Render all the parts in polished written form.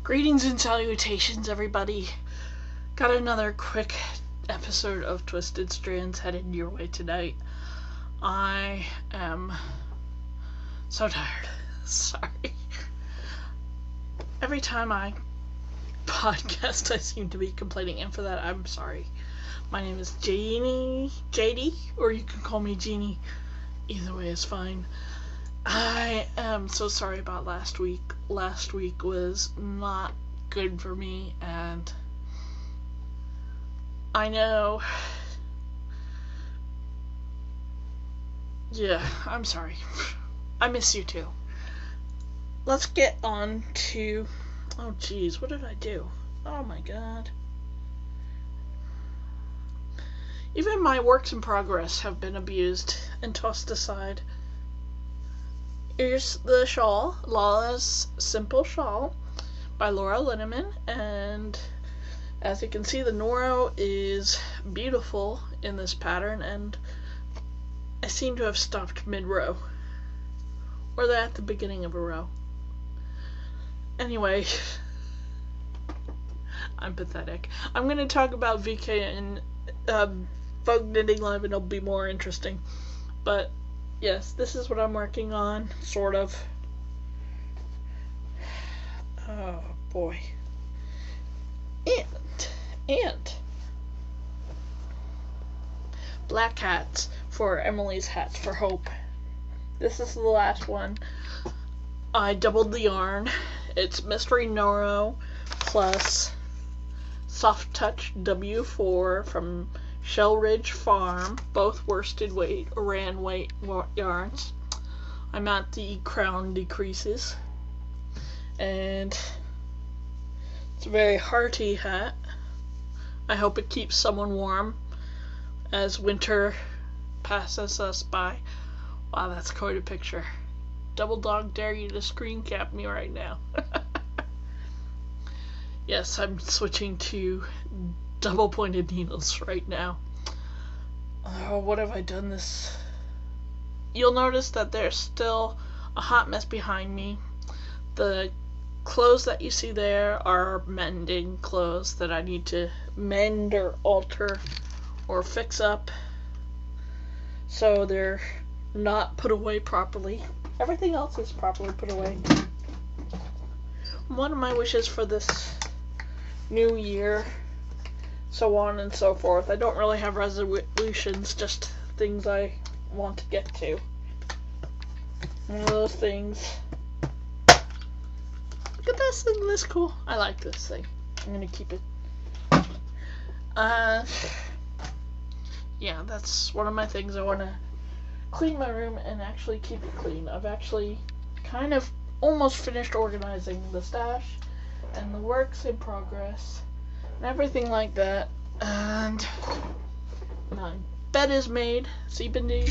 Greetings and salutations, everybody. Got another quick episode of Twisted Strands headed your way tonight. I am so tired. Sorry. Every time I podcast, I seem to be complaining, and for that, I'm sorry. My name is JD, or you can call me Jeannie. Either way is fine. I am so sorry about last week. Last week was not good for me, and I know. Yeah, I'm sorry. I miss you too. Let's get on to... Oh geez, what did I do? Oh my god. Even my works in progress have been abused and tossed aside. Here's the shawl, Lala's Simple Shawl by Laura Linneman, and as you can see, the Noro is beautiful in this pattern, and I seem to have stopped mid-row, or they're at the beginning of a row. Anyway, I'm pathetic. I'm going to talk about VK and Vogue Knitting Live, and it'll be more interesting, but yes, this is what I'm working on, sort of. Oh boy. And black hats for Emily's Hats for Hope. This is the last one. I doubled the yarn. It's Mystery Noro plus Soft Touch W4 from Shell Ridge Farm, both worsted weight, ran weight yarns. I'm at the crown decreases, and it's a very hearty hat. I hope it keeps someone warm as winter passes us by. Wow, that's quite a picture. Double dog dare you to screen cap me right now. Yes, I'm switching to double pointed needles right now. Oh, what have I done this? You'll notice that there's still a hot mess behind me. The clothes that you see there are mending clothes that I need to mend or alter or fix up so they're not put away properly. Everything else is properly put away. One of my wishes for this new year, so on and so forth. I don't really have resolutions, just things I want to get to. One of those things. Look at this, isn't this cool? I like this thing. I'm gonna keep it. Yeah, that's one of my things. I want to clean my room and actually keep it clean. I've actually kind of almost finished organizing the stash and the works in progress and everything like that. And my bed is made. See, Bindi?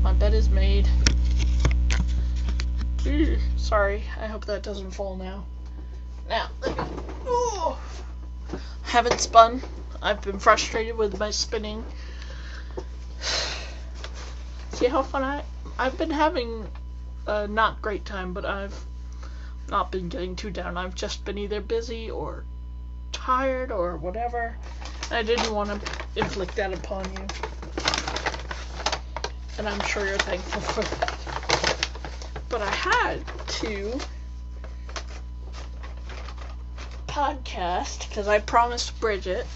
My bed is made. Ooh, sorry, I hope that doesn't fall now. Now, let me... Ooh. Haven't spun. I've been frustrated with my spinning. See how fun I've been having a not great time, but I've not been getting too down. I've just been either busy or tired or whatever. I didn't want to inflict that upon you. And I'm sure you're thankful for that. But I had to podcast because I promised Bridget.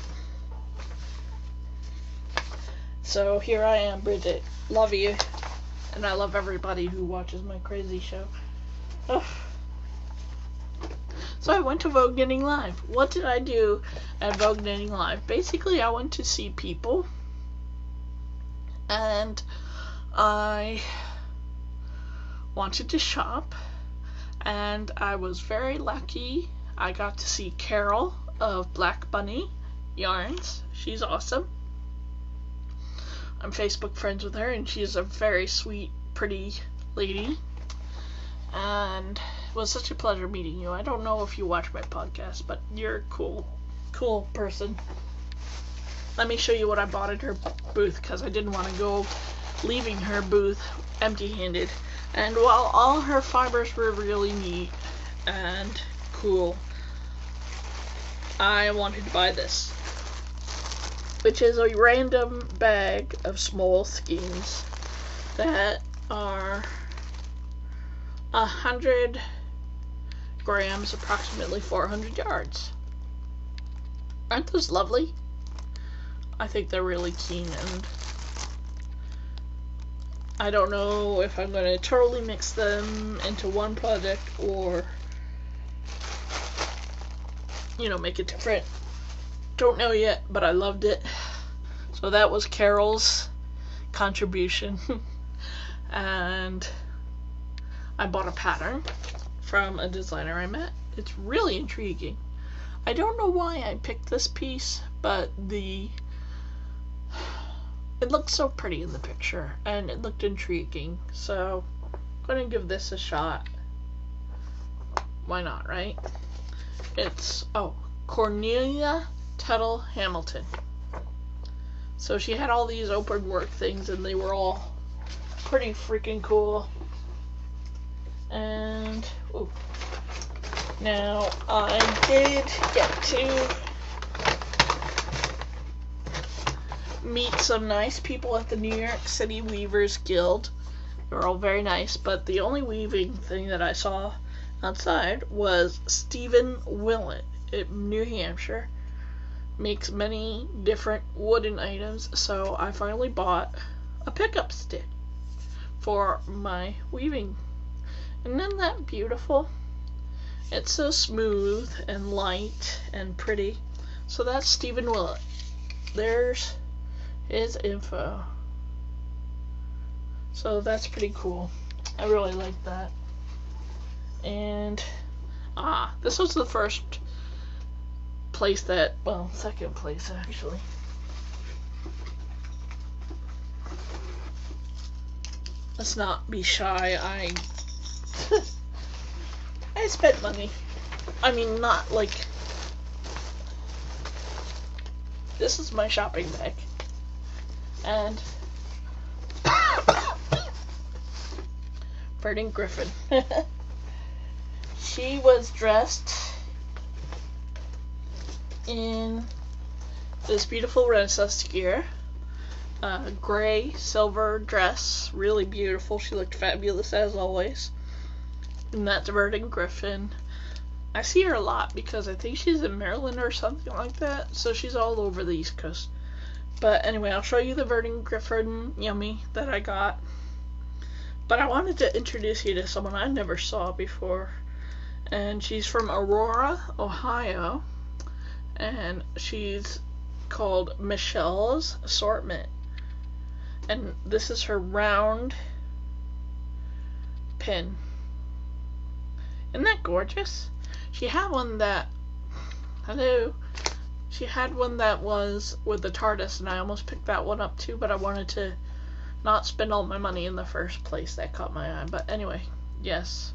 So here I am, Bridget. Love you. And I love everybody who watches my crazy show. Ugh. So I went to Vogue Knitting Live. What did I do at Vogue Knitting Live? Basically, I went to see people. And I wanted to shop. And I was very lucky. I got to see Carol of Black Bunny Yarns. She's awesome. I'm Facebook friends with her, and she's a very sweet, pretty lady. And it was such a pleasure meeting you. I don't know if you watch my podcast, but you're a cool person. Let me show you what I bought at her booth, because I didn't want to go leaving her booth empty-handed. And while all her fibers were really neat, and cool. I wanted to buy this, which is a random bag of small skeins that are 100 grams, approximately 400 yards. Aren't those lovely? I think they're really keen, and I don't know if I'm going to totally mix them into one project or, you know, make it different. Don't know yet, but I loved it. So that was Carol's contribution. And I bought a pattern from a designer I met. It's really intriguing. I don't know why I picked this piece, but it looked so pretty in the picture, and it looked intriguing, so I'm gonna give this a shot. Why not, right? It's, Cornelia Tuttle Hamilton. So she had all these open work things, and they were all pretty freaking cool. And, ooh. Now, I did get to meet some nice people at the New York City Weavers Guild. They were all very nice, but the only weaving thing that I saw outside was Stephen Willett in New Hampshire. Makes many different wooden items, so I finally bought a pickup stick for my weaving. And isn't that beautiful? It's so smooth and light and pretty. So that's Stephen Willett. There's his info. So that's pretty cool. I really like that. And this was the first place that, well, second place actually. Let's not be shy. I spent money. I mean, not like, this is my shopping bag. And Vernon Griffin. She was dressed in this beautiful Renaissance gear. Gray, silver dress. Really beautiful. She looked fabulous as always. And that's Vernon Griffin. I see her a lot because I think she's in Maryland or something like that. So she's all over the East Coast. But anyway, I'll show you the Vernon Griffin yummy that I got. But I wanted to introduce you to someone I never saw before. And she's from Aurora, Ohio. And she's called Michelle's Assortment. And this is her round pin. Isn't that gorgeous? She had one that, she had one that was with the TARDIS, and I almost picked that one up too, but I wanted to not spend all my money in the first place. That caught my eye. But anyway, yes.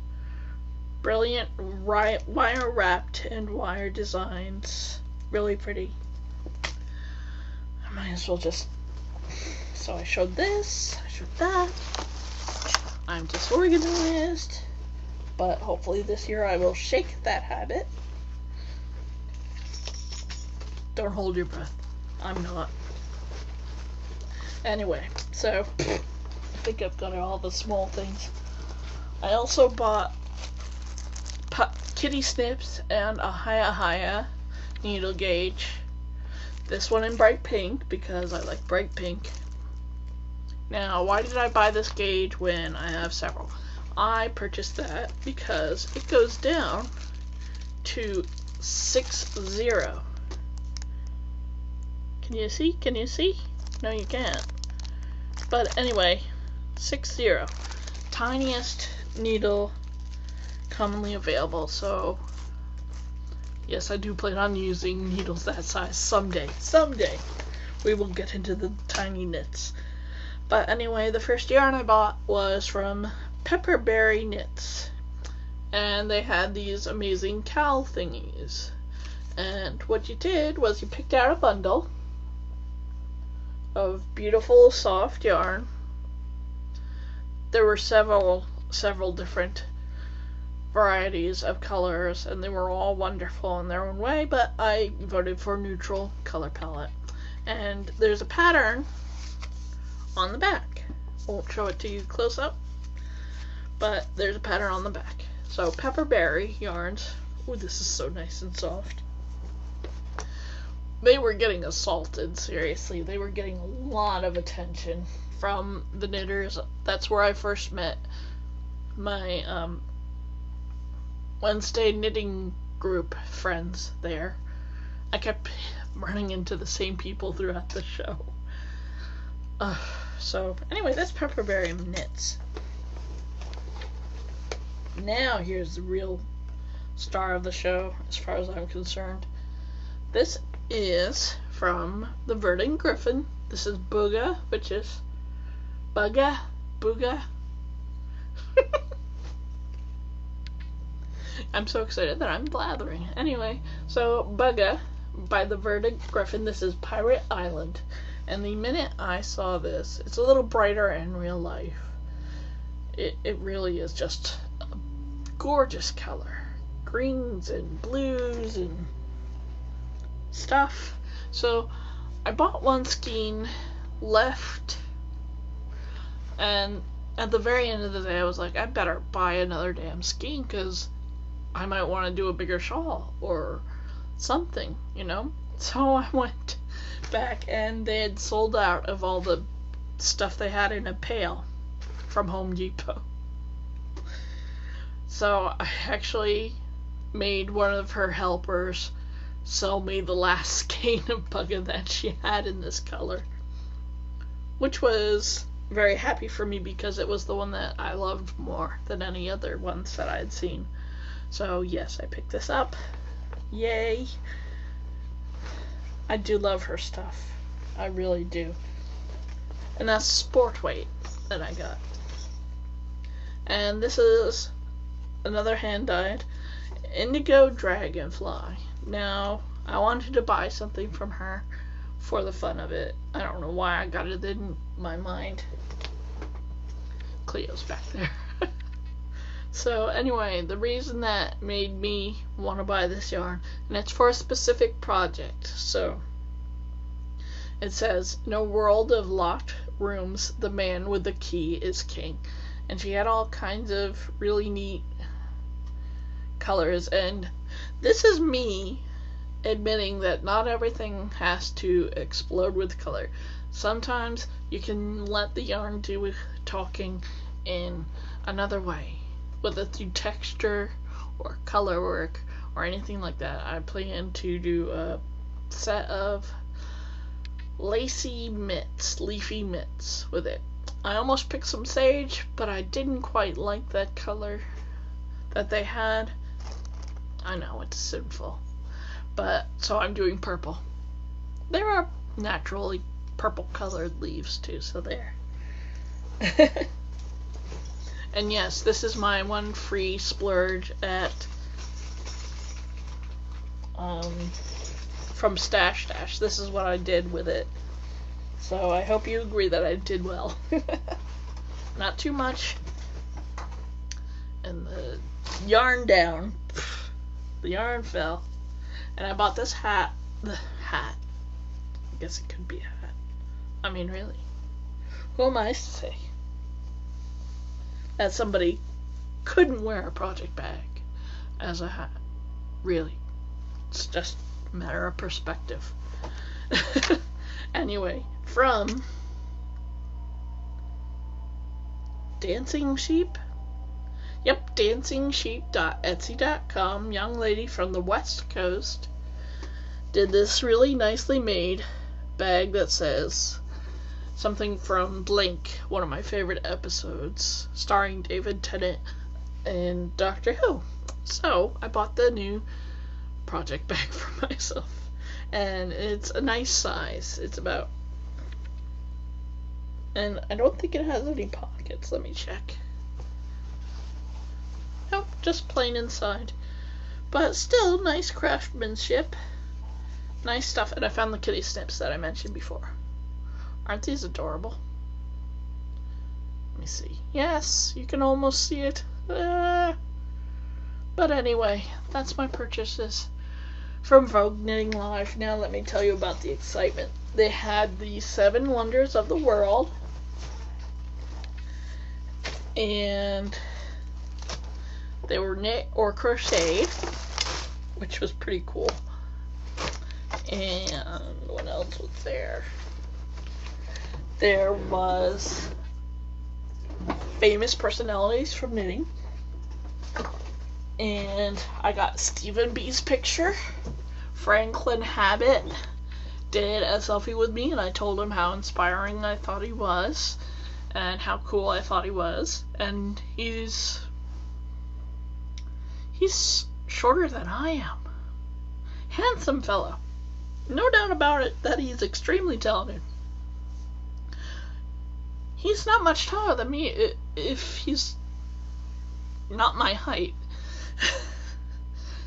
Brilliant wire wrapped and wire designs. Really pretty. I might as well just, so I showed this, I showed that. I'm disorganized. But hopefully this year I will shake that habit. Don't hold your breath. I'm not. Anyway, so I think I've got all the small things. I also bought kitty snips and a Hiya needle gauge. This one in bright pink because I like bright pink. Now, why did I buy this gauge when I have several? I purchased that because it goes down to 60. Can you see? Can you see? No, you can't. But anyway, 60. Tiniest needle commonly available. So, yes, I do plan on using needles that size someday. Someday we will get into the tiny knits. But anyway, the first yarn I bought was from Pepperberry Knits, and they had these amazing cowl thingies, and what you did was you picked out a bundle of beautiful soft yarn. There were several different varieties of colors, and they were all wonderful in their own way, but I voted for neutral color palette. And there's a pattern on the back. Won't show it to you close up, but there's a pattern on the back. So Pepperberry yarns. Oh, this is so nice and soft. They were getting assaulted, seriously. They were getting a lot of attention from the knitters. That's where I first met my Wednesday knitting group friends there. I kept running into the same people throughout the show. So, anyway, that's Pepperberry Knits. Now, here's the real star of the show, as far as I'm concerned. This is from the Verdant Griffin. This is Booga, which is Booga. I'm so excited that I'm blathering. Anyway, so Bugga by the Verdant Griffin. This is Pirate Island. And the minute I saw this, it's a little brighter in real life. It really is just a gorgeous color. Greens and blues and stuff. So I bought one skein, left, and at the very end of the day I was like, I better buy another damn skein because I might want to do a bigger shawl or something, you know? So I went back and they had sold out of all the stuff they had in a pail from Home Depot. So I actually made one of her helpers sell me the last skein of Bugga that she had in this color, which was very happy for me because it was the one that I loved more than any other ones that I had seen. So yes, I picked this up. Yay. I do love her stuff. I really do. And that's sport weight that I got. And this is another hand-dyed Indigo Dragonfly. Now, I wanted to buy something from her for the fun of it. I don't know why I got it in my mind. Cleo's back there. So anyway, the reason that made me want to buy this yarn, and it's for a specific project. So it says, in a world of locked rooms, the man with the key is king. And she had all kinds of really neat colors, and this is me admitting that not everything has to explode with color. Sometimes you can let the yarn do talking in another way, whether through texture or color work or anything like that. I plan to do a set of lacy mitts, leafy mitts with it. I almost picked some sage, but I didn't quite like that color that they had. I know, it's sinful. But, so I'm doing purple. There are naturally purple colored leaves too, so there. And yes, this is my one free splurge at from Stash Dash. This is what I did with it. So I hope you agree that I did well. Not too much. And the yarn down. The yarn fell. And I bought this hat. The hat. I guess it could be a hat. I mean, really. Who am I to say that somebody couldn't wear a project bag as a hat? Really. It's just a matter of perspective. Anyway, from Dancing Sheep? Yep, dancingsheep.etsy.com. Young lady from the West Coast did this really nicely made bag that says something from Blink, one of my favorite episodes, starring David Tennant and Doctor Who. So I bought the new project bag for myself, and it's a nice size. It's about, and I don't think it has any pockets. Let me check. Nope, just plain inside. But still, nice craftsmanship. Nice stuff. And I found the kitty snips that I mentioned before. Aren't these adorable? Let me see. Yes, you can almost see it. But anyway, that's my purchases from Vogue Knitting Live. Now let me tell you about the excitement. They had the 7 Wonders of the World, and they were knit or crocheted, which was pretty cool. And what else was there? There was famous personalities from knitting. And I got Stephen B's picture. Franklin Habit did a selfie with me, and I told him how inspiring I thought he was and how cool I thought he was. And he's shorter than I am. Handsome fellow. No doubt about it that he's extremely talented. He's not much taller than me if he's not my height.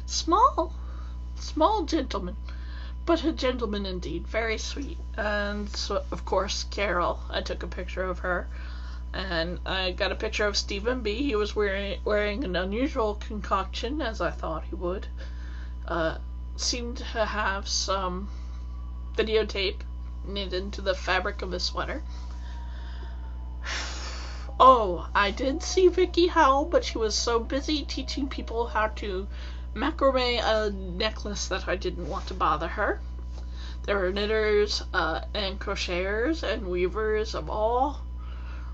Small gentleman, but a gentleman indeed. Very sweet. And so, of course, Carol. I took a picture of her, and I got a picture of Stephen B. He was wearing an unusual concoction, as I thought he would. Seemed to have some videotape knit into the fabric of his sweater. Oh, I did see Vicky Howell, but she was so busy teaching people how to macrame a necklace that I didn't want to bother her. There were knitters and crocheters and weavers of all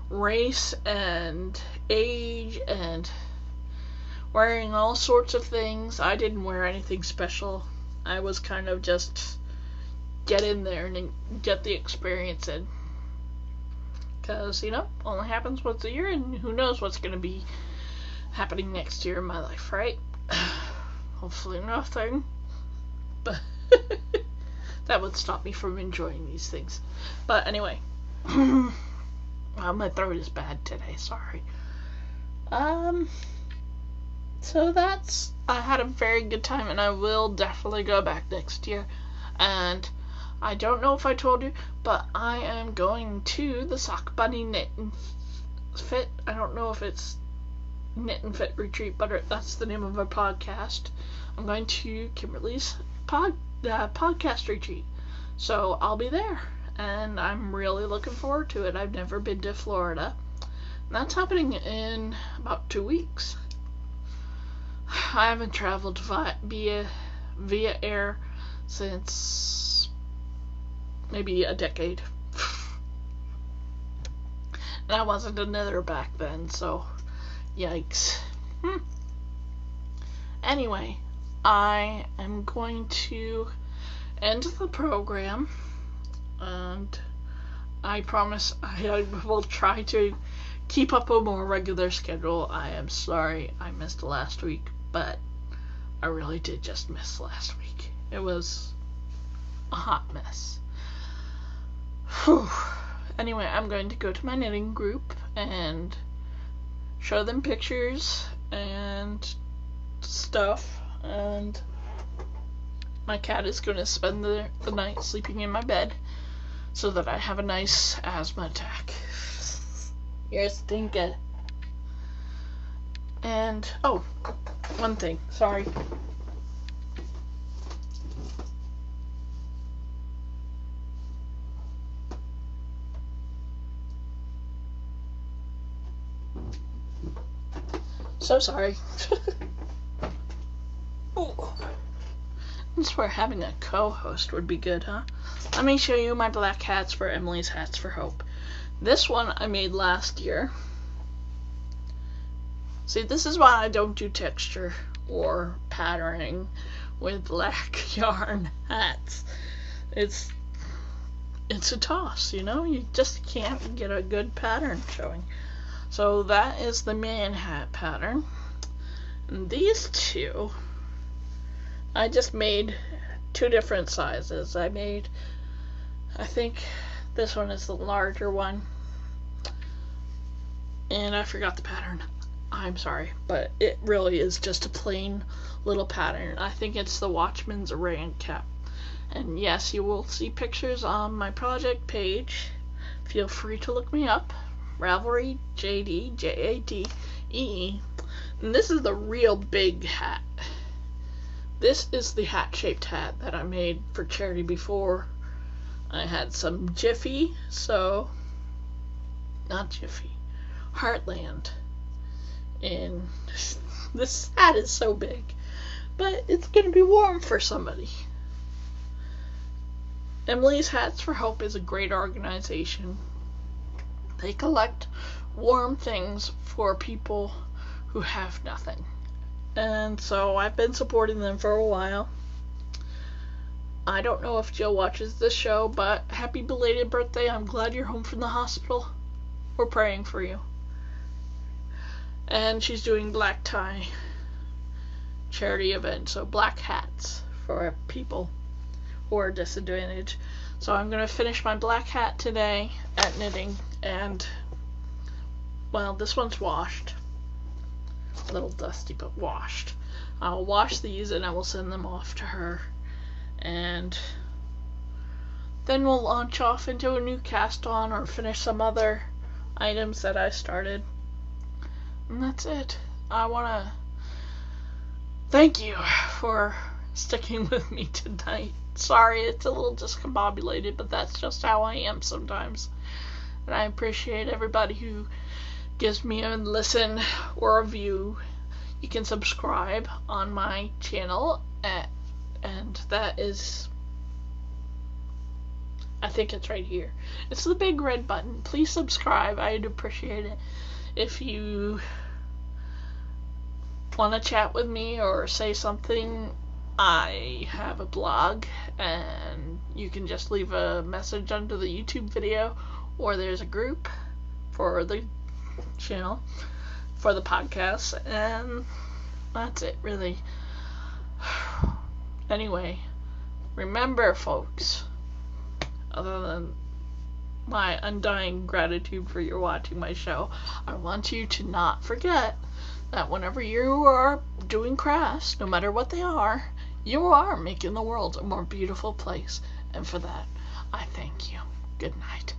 race and age and wearing all sorts of things. I didn't wear anything special. I was kind of just get in there and get the experience in. Because, only happens once a year, and who knows what's going to be happening next year in my life, right? Hopefully nothing. But that would stop me from enjoying these things. But anyway. Well, my throat is bad today, sorry. So I had a very good time, and I will definitely go back next year. And I don't know if I told you, but I am going to the Sock Bunny Knit and Fit. I don't know if it's Knit and Fit Retreat, but that's the name of my podcast. I'm going to Kimberly's podcast retreat. So I'll be there, and I'm really looking forward to it. I've never been to Florida. And that's happening in about 2 weeks. I haven't traveled via air since maybe a decade. And I wasn't a knitter back then, so yikes. Anyway, I am going to end the program, and I promise I will try to keep up a more regular schedule. I am sorry I missed last week, but I really did just miss last week. It was a hot mess. Whew. Anyway, I'm going to go to my knitting group and show them pictures and stuff, and my cat is going to spend the night sleeping in my bed so that I have a nice asthma attack. You're stinking. And, oh, one thing, sorry. So sorry. Oh. I swear having a co-host would be good, huh? Let me show you my black hats for Emily's Hats for Hope. This one I made last year. See, this is why I don't do texture or patterning with black yarn hats. It's a toss, you just can't get a good pattern showing. So that is the man hat pattern. And these two, I just made 2 different sizes. I think this one is the larger one. And I forgot the pattern. I'm sorry, but it really is just a plain little pattern. I think it's the Watchman's Rain Cap. And yes, you will see pictures on my project page. Feel free to look me up. Ravelry, JD, JADEE. And this is the real big hat. This is the hat-shaped hat that I made for charity before. I had some Jiffy, not Jiffy, Heartland. And this hat is so big, but it's going to be warm for somebody. Emily's Hats for Hope is a great organization. They collect warm things for people who have nothing. And so I've been supporting them for a while. I don't know if Jill watches this show, but happy belated birthday. I'm glad you're home from the hospital. We're praying for you. And she's doing black tie charity event, so black hats for people who are disadvantaged. So I'm going to finish my black hat today at knitting, and well, this one's washed. A little dusty, but washed. I'll wash these and I will send them off to her, and then we'll launch off into a new cast on or finish some other items that I started. And that's it. I want to thank you for sticking with me tonight. Sorry, it's a little discombobulated, but that's just how I am sometimes. And I appreciate everybody who gives me a listen or a view. You can subscribe on my channel, and that is, I think it's right here. It's the big red button. Please subscribe. I'd appreciate it. If you want to chat with me or say something, I have a blog, and you can just leave a message under the YouTube video, or there's a group for the channel, for the podcast, and that's it, really. Anyway, remember, folks, other than my undying gratitude for your watching my show, I want you to not forget that whenever you are doing crafts, no matter what they are, you are making the world a more beautiful place. And for that, I thank you. Good night.